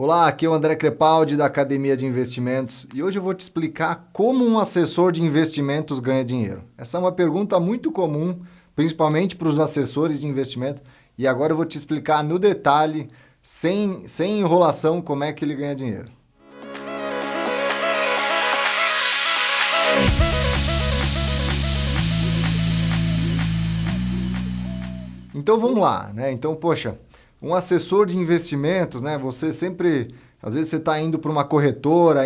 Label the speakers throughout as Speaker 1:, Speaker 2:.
Speaker 1: Olá, aqui é o André Crepaldi da Academia de Investimentos e hoje eu vou te explicar como um assessor de investimentos ganha dinheiro. Essa é uma pergunta muito comum, principalmente para os assessores de investimento, e agora eu vou te explicar no detalhe, sem enrolação, como é que ele ganha dinheiro. Então vamos lá, né? Então, poxa, um assessor de investimentos, né? Você sempre, às vezes você está indo para uma corretora,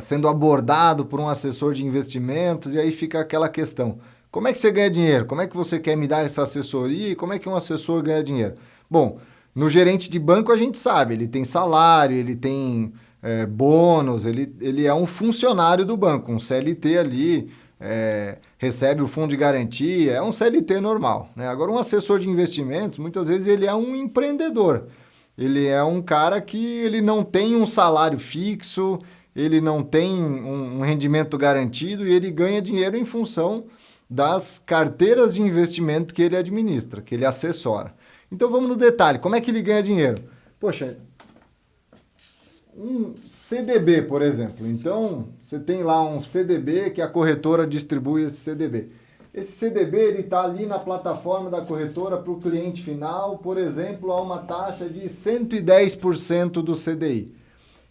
Speaker 1: sendo abordado por um assessor de investimentos, e aí fica aquela questão: como é que você ganha dinheiro? Como é que você quer me dar essa assessoria? E como é que um assessor ganha dinheiro? Bom, no gerente de banco a gente sabe, ele tem salário, ele tem bônus, ele é um funcionário do banco, um CLT ali. Recebe o fundo de garantia, é um CLT normal, né? Agora, um assessor de investimentos, muitas vezes ele é um empreendedor. Ele é um cara que ele não tem um salário fixo, ele não tem um rendimento garantido e ele ganha dinheiro em função das carteiras de investimento que ele administra, que ele assessora. Então vamos no detalhe, como é que ele ganha dinheiro? Poxa, um CDB, por exemplo. Então, você tem lá um CDB que a corretora distribui esse CDB. Esse CDB ele está ali na plataforma da corretora para o cliente final, por exemplo, a uma taxa de 110% do CDI.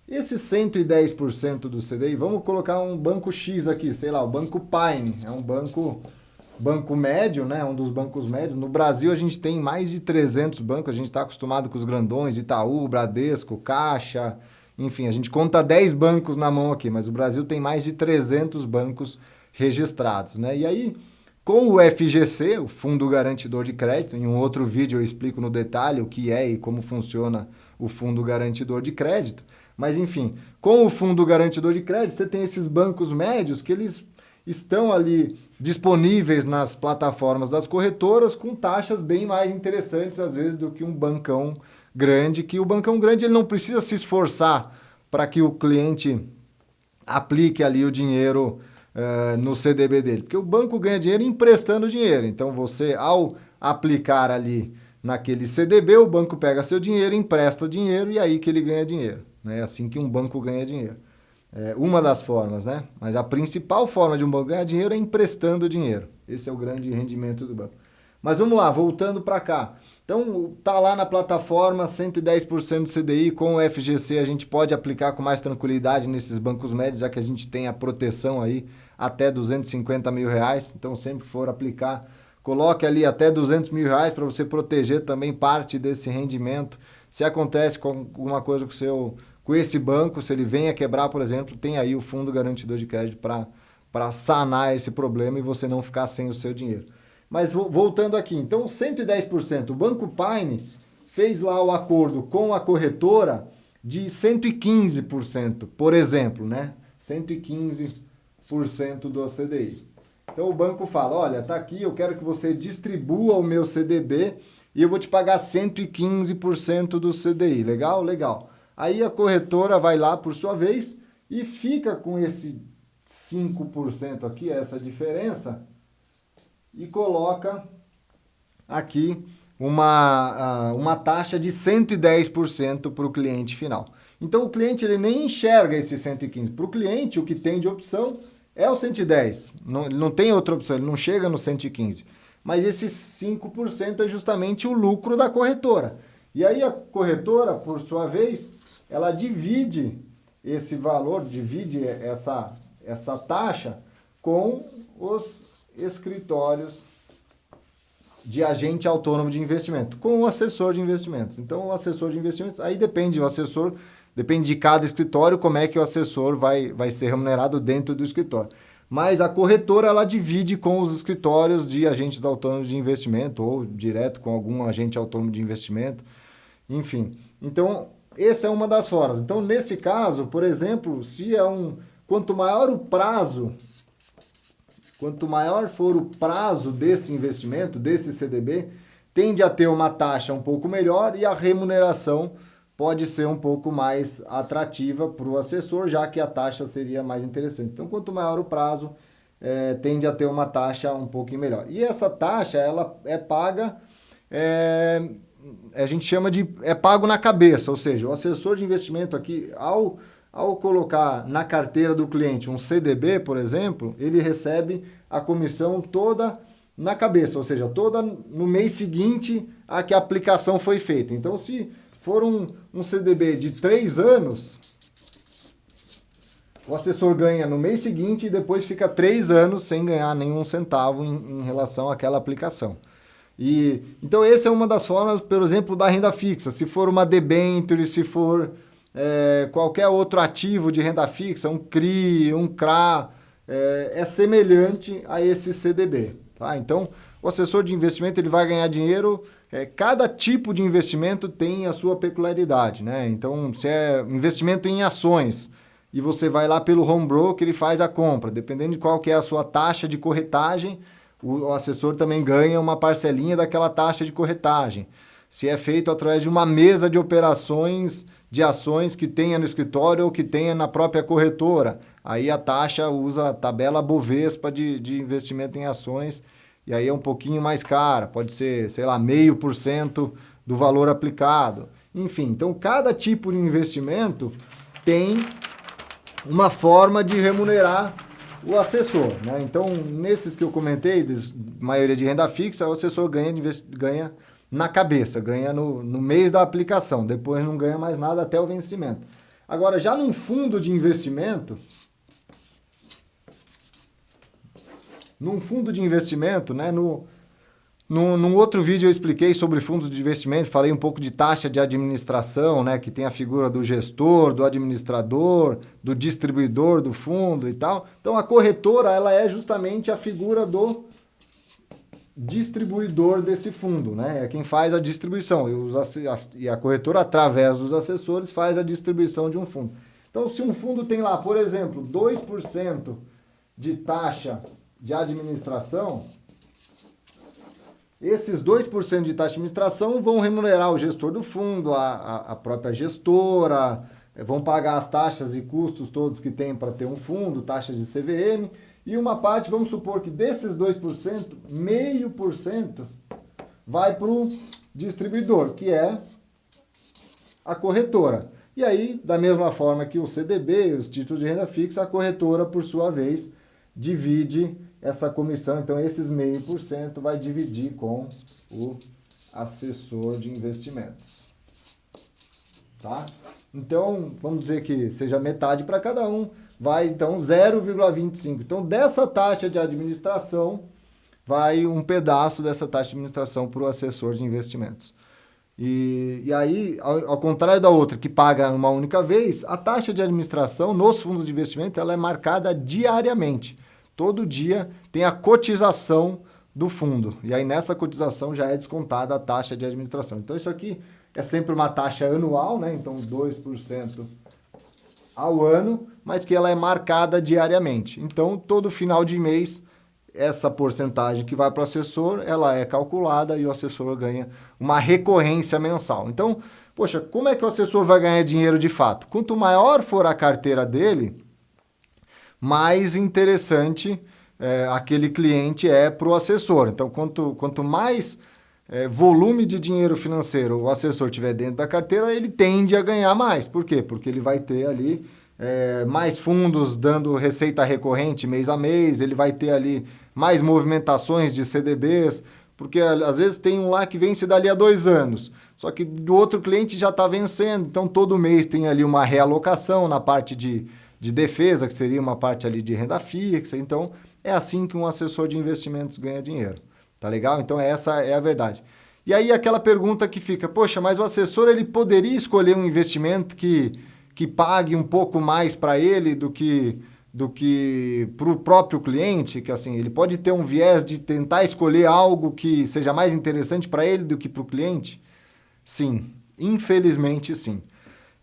Speaker 1: Esse 110% do CDI, vamos colocar um banco X aqui, sei lá, o Banco Pine, é um banco médio, né? Um dos bancos médios. No Brasil a gente tem mais de 300 bancos, a gente está acostumado com os grandões, Itaú, Bradesco, Caixa, enfim, a gente conta 10 bancos na mão aqui, mas o Brasil tem mais de 300 bancos registrados, né? E aí, com o FGC, o Fundo Garantidor de Crédito, em um outro vídeo eu explico no detalhe o que é e como funciona o Fundo Garantidor de Crédito, mas enfim, com o Fundo Garantidor de Crédito, você tem esses bancos médios que eles estão ali disponíveis nas plataformas das corretoras com taxas bem mais interessantes, às vezes, do que um bancão grande, que o bancão grande ele não precisa se esforçar para que o cliente aplique ali o dinheiro no CDB dele, porque o banco ganha dinheiro emprestando dinheiro. Então você, ao aplicar ali naquele CDB, o banco pega seu dinheiro, empresta dinheiro e aí que ele ganha dinheiro. É assim que um banco ganha dinheiro. É uma das formas, né? Mas a principal forma de um banco ganhar dinheiro é emprestando dinheiro. Esse é o grande rendimento do banco. Mas vamos lá, voltando para cá. Então, tá lá na plataforma, 110% do CDI, com o FGC a gente pode aplicar com mais tranquilidade nesses bancos médios, já que a gente tem a proteção aí até R$ 250 mil. Então, sempre for aplicar, coloque ali até R$ 200 mil para você proteger também parte desse rendimento. Se acontece com alguma coisa com esse banco, se ele vem a quebrar, por exemplo, tem aí o Fundo Garantidor de Crédito para sanar esse problema e você não ficar sem o seu dinheiro. Mas voltando aqui, então 110%, o Banco Pine fez lá o acordo com a corretora de 115%, por exemplo, né? 115% do CDI. Então o banco fala, olha, tá aqui, eu quero que você distribua o meu CDB e eu vou te pagar 115% do CDI. Legal? Legal. Aí a corretora vai lá, por sua vez, e fica com esse 5% aqui, essa diferença, e coloca aqui uma taxa de 110% para o cliente final. Então o cliente ele nem enxerga esse 115%. Para o cliente, o que tem de opção é o 110%. Ele não tem outra opção, ele não chega no 115%. Mas esse 5% é justamente o lucro da corretora. E aí a corretora, por sua vez, ela divide esse valor, divide essa taxa com os escritórios de agente autônomo de investimento, com o assessor de investimentos. Então, o assessor de investimentos, aí depende de cada escritório, como é que o assessor vai ser remunerado dentro do escritório. Mas a corretora, ela divide com os escritórios de agentes autônomos de investimento, ou direto com algum agente autônomo de investimento, enfim. Então, essa é uma das formas. Então, nesse caso, por exemplo, quanto maior for o prazo desse investimento, desse CDB, tende a ter uma taxa um pouco melhor e a remuneração pode ser um pouco mais atrativa para o assessor, já que a taxa seria mais interessante. Então, quanto maior o prazo, tende a ter uma taxa um pouquinho melhor. E essa taxa, ela é paga a gente chama de pago na cabeça, ou seja, o assessor de investimento aqui, ao colocar na carteira do cliente um CDB, por exemplo, ele recebe a comissão toda na cabeça, ou seja, toda no mês seguinte a que a aplicação foi feita. Então, se for um CDB de 3 anos, o assessor ganha no mês seguinte e depois fica 3 anos sem ganhar nenhum centavo em relação àquela aplicação. Então, essa é uma das formas, por exemplo, da renda fixa. Se for uma debênture, se for qualquer outro ativo de renda fixa, um CRI, um CRA, é semelhante a esse CDB. Tá? Então, o assessor de investimento ele vai ganhar dinheiro. Cada tipo de investimento tem a sua peculiaridade. Né? Então, se é investimento em ações e você vai lá pelo home broker e faz a compra, dependendo de qual que é a sua taxa de corretagem, o assessor também ganha uma parcelinha daquela taxa de corretagem. Se é feito através de uma mesa de operações de ações que tenha no escritório ou que tenha na própria corretora, aí a taxa usa a tabela Bovespa de investimento em ações e aí é um pouquinho mais cara, pode ser, sei lá, 0,5% do valor aplicado. Enfim, então cada tipo de investimento tem uma forma de remunerar o assessor, né? Então, nesses que eu comentei, maioria de renda fixa, o assessor ganha na cabeça, ganha no mês da aplicação, depois não ganha mais nada até o vencimento. Agora, já num fundo de investimento, né, num outro vídeo eu expliquei sobre fundos de investimento, falei um pouco de taxa de administração, né, que tem a figura do gestor, do administrador, do distribuidor do fundo e tal. Então, a corretora ela é justamente a figura do distribuidor desse fundo, né? É quem faz a distribuição. E a corretora, através dos assessores, faz a distribuição de um fundo. Então, se um fundo tem lá, por exemplo, 2% de taxa de administração, esses 2% de taxa de administração vão remunerar o gestor do fundo, a própria gestora, vão pagar as taxas e custos todos que tem para ter um fundo, taxas de CVM, e uma parte, vamos supor que desses 2%, 0,5% vai para o distribuidor, que é a corretora. E aí, da mesma forma que o CDB, os títulos de renda fixa, a corretora, por sua vez, divide essa comissão. Então, esses 0,5% vai dividir com o assessor de investimentos. Tá? Então, vamos dizer que seja metade para cada um, vai então 0,25. Então, dessa taxa de administração, vai um pedaço dessa taxa de administração para o assessor de investimentos. E aí, ao contrário da outra, que paga uma única vez, a taxa de administração nos fundos de investimento ela é marcada diariamente. Todo dia tem a cotização do fundo. E aí, nessa cotização já é descontada a taxa de administração. Então, isso aqui é sempre uma taxa anual, né? Então, 2% ao ano, mas que ela é marcada diariamente. Então, todo final de mês, essa porcentagem que vai para o assessor, ela é calculada e o assessor ganha uma recorrência mensal. Então, poxa, como é que o assessor vai ganhar dinheiro de fato? Quanto maior for a carteira dele, mais interessante aquele cliente é para o assessor. Então, quanto mais volume de dinheiro financeiro o assessor tiver dentro da carteira, ele tende a ganhar mais. Por quê? Porque ele vai ter ali mais fundos dando receita recorrente mês a mês, ele vai ter ali mais movimentações de CDBs, porque às vezes tem um lá que vence dali a 2 anos, só que do outro cliente já está vencendo, então todo mês tem ali uma realocação na parte de defesa, que seria uma parte ali de renda fixa. Então, é assim que um assessor de investimentos ganha dinheiro. Tá legal? Então, essa é a verdade. E aí, aquela pergunta que fica, poxa, mas o assessor ele poderia escolher um investimento que pague um pouco mais para ele do que para o próprio cliente, que assim, ele pode ter um viés de tentar escolher algo que seja mais interessante para ele do que para o cliente? Sim, infelizmente sim.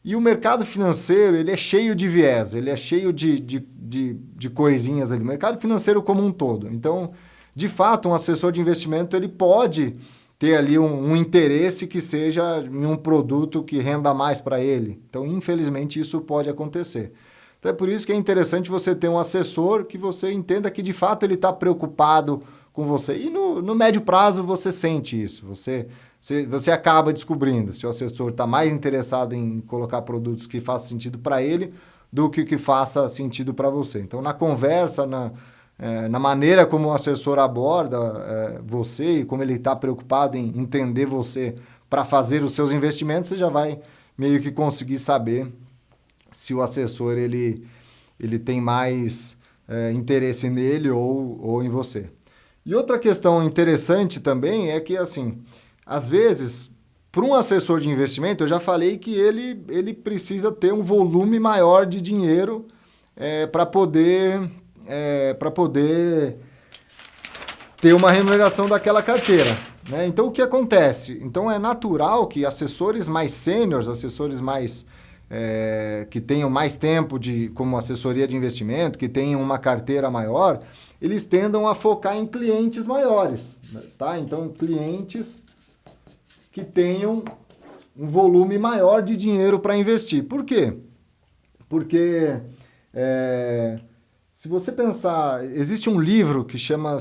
Speaker 1: E o mercado financeiro, ele é cheio de viés, ele é cheio de coisinhas ali. O mercado financeiro como um todo. Então, de fato, um assessor de investimento, ele pode ter ali um interesse que seja em um produto que renda mais para ele. Então, infelizmente, isso pode acontecer. Então, é por isso que é interessante você ter um assessor que você entenda que, de fato, ele está preocupado com você. E no médio prazo, você sente isso. Você você acaba descobrindo se o assessor está mais interessado em colocar produtos que façam sentido para ele do que faça sentido para você. Então, na conversa, na maneira como o assessor aborda você e como ele está preocupado em entender você para fazer os seus investimentos, você já vai meio que conseguir saber se o assessor ele tem mais interesse nele ou em você. E outra questão interessante também é que, assim, às vezes, para um assessor de investimento, eu já falei que ele precisa ter um volume maior de dinheiro para poder ter uma remuneração daquela carteira, né? Então, o que acontece? Então, é natural que assessores mais sêniores, assessores mais que tenham mais tempo como assessoria de investimento, que tenham uma carteira maior, eles tendam a focar em clientes maiores, tá? Então, clientes que tenham um volume maior de dinheiro para investir. Por quê? Porque se você pensar, existe um livro que chama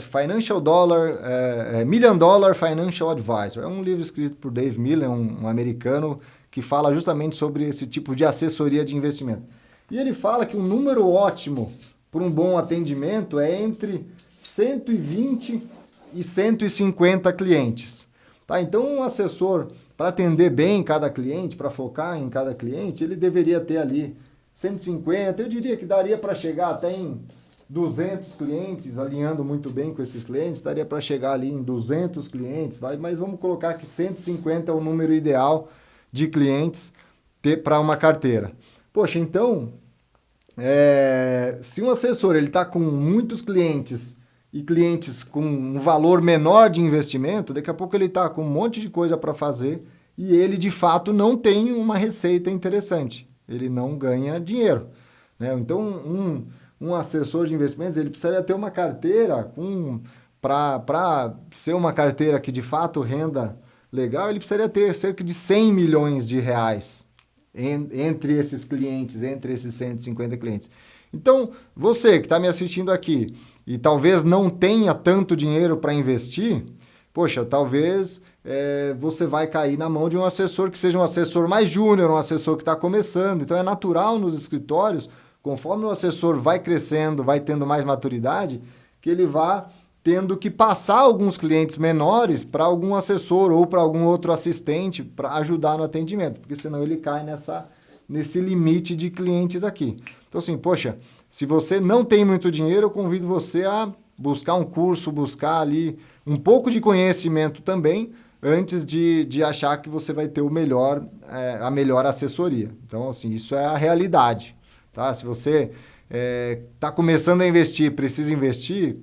Speaker 1: Million Dollar Financial Advisor. É um livro escrito por Dave Miller, um americano, que fala justamente sobre esse tipo de assessoria de investimento. E ele fala que um número ótimo para um bom atendimento é entre 120 e 150 clientes. Tá? Então, um assessor, para atender bem cada cliente, para focar em cada cliente, ele deveria ter ali 150, eu diria que daria para chegar até em 200 clientes, alinhando muito bem com esses clientes, daria para chegar ali em 200 clientes, mas vamos colocar que 150 é o número ideal de clientes para uma carteira. Poxa, então, se um assessor está com muitos clientes e clientes com um valor menor de investimento, daqui a pouco ele está com um monte de coisa para fazer e ele, de fato, não tem uma receita interessante. Ele não ganha dinheiro, né? Então, um assessor de investimentos, ele precisaria ter uma carteira para ser uma carteira que, de fato, renda legal, ele precisaria ter cerca de 100 milhões de reais entre esses clientes, entre esses 150 clientes. Então, você que está me assistindo aqui e talvez não tenha tanto dinheiro para investir, poxa, talvez você vai cair na mão de um assessor que seja um assessor mais júnior, um assessor que está começando. Então, é natural nos escritórios, conforme o assessor vai crescendo, vai tendo mais maturidade, que ele vá tendo que passar alguns clientes menores para algum assessor ou para algum outro assistente para ajudar no atendimento, porque senão ele cai nesse limite de clientes aqui. Então, assim, poxa, se você não tem muito dinheiro, eu convido você a buscar um curso, buscar ali um pouco de conhecimento também, antes de achar que você vai ter a melhor assessoria. Então, assim, isso é a realidade, tá? Se você está começando a investir, precisa investir,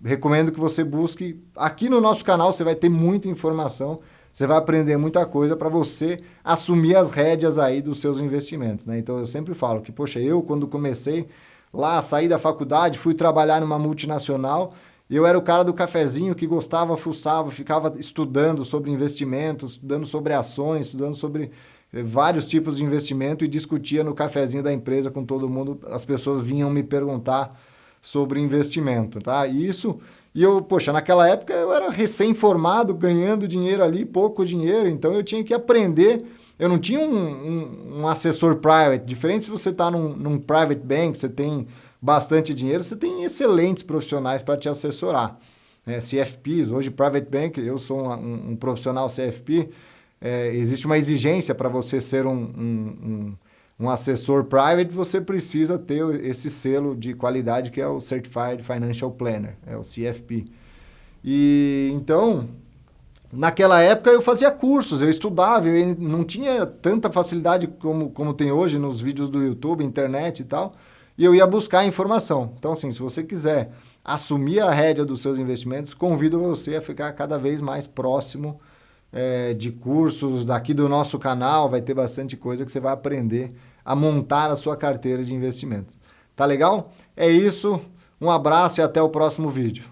Speaker 1: recomendo que você busque. Aqui no nosso canal você vai ter muita informação, você vai aprender muita coisa para você assumir as rédeas aí dos seus investimentos, né? Então, eu sempre falo que, poxa, eu quando comecei lá, saí da faculdade, fui trabalhar numa multinacional, eu era o cara do cafezinho que gostava, fuçava, ficava estudando sobre investimentos, estudando sobre ações, estudando sobre vários tipos de investimento e discutia no cafezinho da empresa com todo mundo. As pessoas vinham me perguntar sobre investimento, tá? E eu, poxa, naquela época eu era recém-formado, ganhando dinheiro ali, pouco dinheiro, então eu tinha que aprender. Eu não tinha um assessor private, diferente se você está num private bank, você tem bastante dinheiro, você tem excelentes profissionais para te assessorar. CFPs, hoje private bank, eu sou um profissional CFP, existe uma exigência para você ser um assessor private, você precisa ter esse selo de qualidade que é o Certified Financial Planner, é o CFP. E então, naquela época eu fazia cursos, eu estudava, eu não tinha tanta facilidade como tem hoje nos vídeos do YouTube, internet e tal, e eu ia buscar informação. Então, assim, se você quiser assumir a rédea dos seus investimentos, convido você a ficar cada vez mais próximo de cursos daqui do nosso canal, vai ter bastante coisa que você vai aprender a montar a sua carteira de investimentos. Tá legal? É isso, um abraço e até o próximo vídeo.